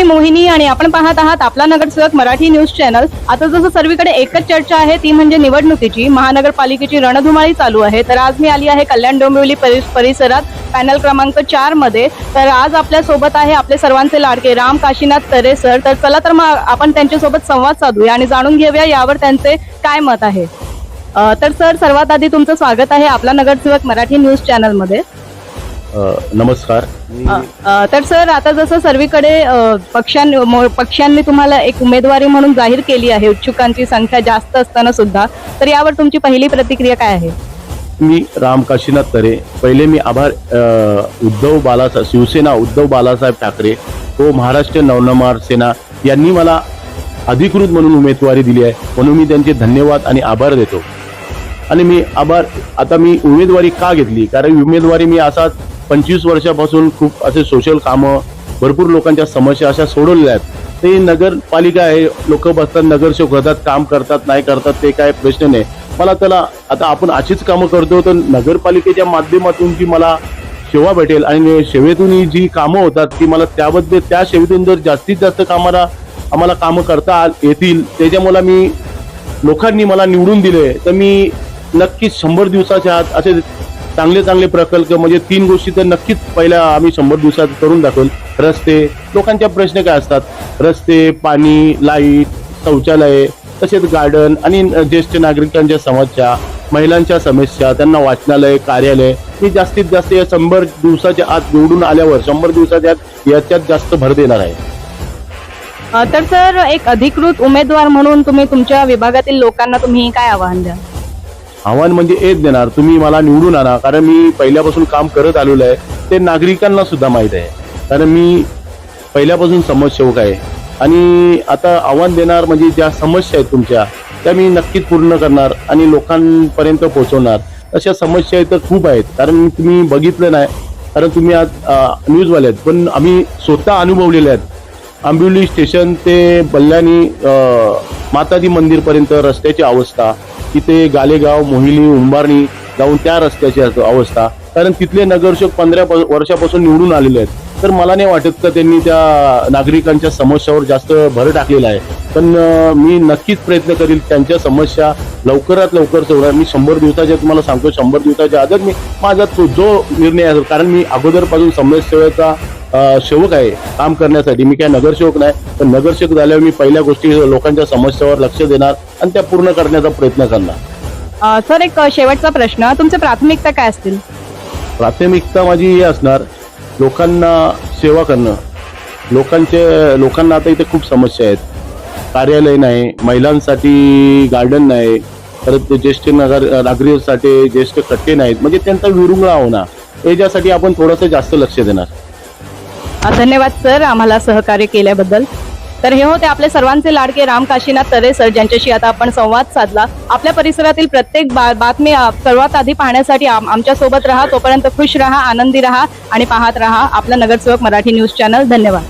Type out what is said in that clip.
मोहिनी आणि आपण पाहत आहात आपला नगरसेवक मराठी न्यूज चॅनल। आता जसं सर्वीकडे एकच चर्चा आहे ती म्हणजे निवडणुकीची, महानगरपालिकेची रणधुमाळी चालू आहे। तर आज मी आली आहे कल्याण डोंबिवली परिसरात पॅनल क्रमांक 4 मध्ये। तर आज आपल्या सोबत आहे आपले सर्वांचे लाडके राम काशीनाथ तरे सर। तर चला तर मग आपण त्यांच्या सोबत संवाद साधूया आणि जाणून घेऊया यावर त्यांचे काय मत आहे। तर सर, सर्वात आधी तुमचं स्वागत आहे आपला नगरसेवक मराठी न्यूज चॅनल मध्ये। नमस्कार। तर सर, आता जसं सर्वीकडे पक्षांनी तुम्हाला एक उमेदवारी म्हणून जाहीर केली आहे, इच्छुकांची संख्या जास्त असताना सुद्धा, तर यावर तुमची पहिली प्रतिक्रिया काय आहे? मी राम काशीनाथ तरे। पहिले मी आभार शिवसेना उद्धव बाळासाहेब ठाकरे व महाराष्ट्र नवनिर्माण सेना यांनी मला अधिकृत म्हणून उमेदवारी दिली आहे, म्हणून मी त्यांचे धन्यवाद आणि आभार देतो। आणि मी मी उमेदवारी का घेतली, कारण उमेदवारी मी असा 25 वर्षापासून खूप असे सोशल कामं, भरपूर लोकांच्या समस्या अशा सोडवलेल्या आहेत। ते नगरपालिका आहे, लोक बसतात, नगरसेवक होतात, काम करतात नाही करतात ते काय प्रश्न नाही। मला त्याला आता आपण अशीच कामं करतो तर नगरपालिकेच्या माध्यमातून जी मला सेवा भेटेल आणि सेवेतून जी कामं होतात ती मला त्याबद्दल त्या सेवेतून जर जास्तीत जास्त आम्हाला कामं करता येतील, त्याच्यामुळे मी लोकांनी मला निवडून दिले तर मी नक्कीच 100 दिवसाच्या आत असे चांगले प्रकल्प म्हणजे 3 गोष्टी तर नक्कीच पहिल्या आम्ही 100 दिवसात करून दाखवू। रस्ते, लोकांच्या प्रश्न काय असतात, रस्ते, पाणी, लाईट, शौचालय, तसेच गार्डन आणि ज्येष्ठ नागरिकांच्या समस्या, महिलांच्या समस्या, त्यांना वाचनालय, कार्यालय, मी जास्तीत जास्त या 100 दिवसाच्या आत निवडून आल्यावर 100 दिवसाच्या आत याच्यात जास्त भर देणार आहे। तर सर, एक अधिकृत उमेदवार म्हणून तुम्ही तुमच्या विभागातील लोकांना तुम्ही काय आवाहन द्याल? आव्हान म्हणजे एक देणार, तुम्ही मला निवडून आणा, कारण मी पहिल्यापासून काम करत आलेलो आहे, ते नागरिकांना सुद्धा माहीत आहे, कारण मी पहिल्यापासून समाजसेवक आहे। आणि आता आव्हान देणार म्हणजे ज्या समस्या आहेत तुमच्या त्या मी नक्कीच पूर्ण करणार आणि लोकांपर्यंत पोहोचवणार। अशा समस्या तर खूप आहेत, कारण तुम्ही बघितलं नाही, कारण तुम्ही आज न्यूजवाले आहेत, पण आम्ही स्वतः अनुभवलेले आहेत। आंबिवली स्टेशन ते बल्लानी माताजी मंदिरपर्यंत रस्त्याची अवस्था, तिथे गालेगाव, मोहिली, उंबारणी जाऊन त्या रस्त्याची अवस्था, कारण तिथले नगरसेवक 15 वर्षापासून निवडून आलेले आहेत, तर मला नाही वाटत का त्यांनी त्या नागरिकांच्या समस्यावर जास्त भर टाकलेला आहे। पण मी नक्कीच प्रयत्न करील त्यांच्या समस्या लवकरात लवकर सोडणार। मी 100 दिवसाच्या तुम्हाला सांगतो, 100 दिवसाच्या आधीच मी माझा जो निर्णय आहे, कारण मी अगोदरपासून समाजसेवेचा सेवक आहे काम करण्यासाठी, मी काय नगरसेवक नाही, पण नगरसेवक झाल्यावर मी पहिल्या गोष्टी लोकांच्या समस्यावर लक्ष देणार आणि त्या पूर्ण करण्याचा प्रयत्न करणार। सर, एक शेवटचा प्रश्न, तुमची प्राथमिकता काय असतील? प्राथमिकता माझी हे असणार, लोकांना सेवा करणं। लोकांना आता इथे खूप समस्या आहेत, कार्यालय नाही, महिलांसाठी गार्डन नाही, परत ज्येष्ठ नागरिकांसाठी ज्येष्ठ कट्टे नाहीत, म्हणजे त्यांचा विरंगुळा होणार, याच्यासाठी आपण थोडंसं जास्त लक्ष देणार। धन्यवाद सर, आम्हाला सहकार्य केल्याबद्दल। तर हे होते आपले सर्वांचे लाडके राम काशीनाथ तरे सर, ज्यांच्याशी आता आपण संवाद साधला। आपल्या परिसरातील प्रत्येक बातमी सर्वात आधी पाहण्यासाठी आमच्या सोबत राहा। तोपर्यंत खुश राहा, आनंदी राहा आणि पाहत राहा आपला नगरसेवक मराठी न्यूज चॅनल। धन्यवाद।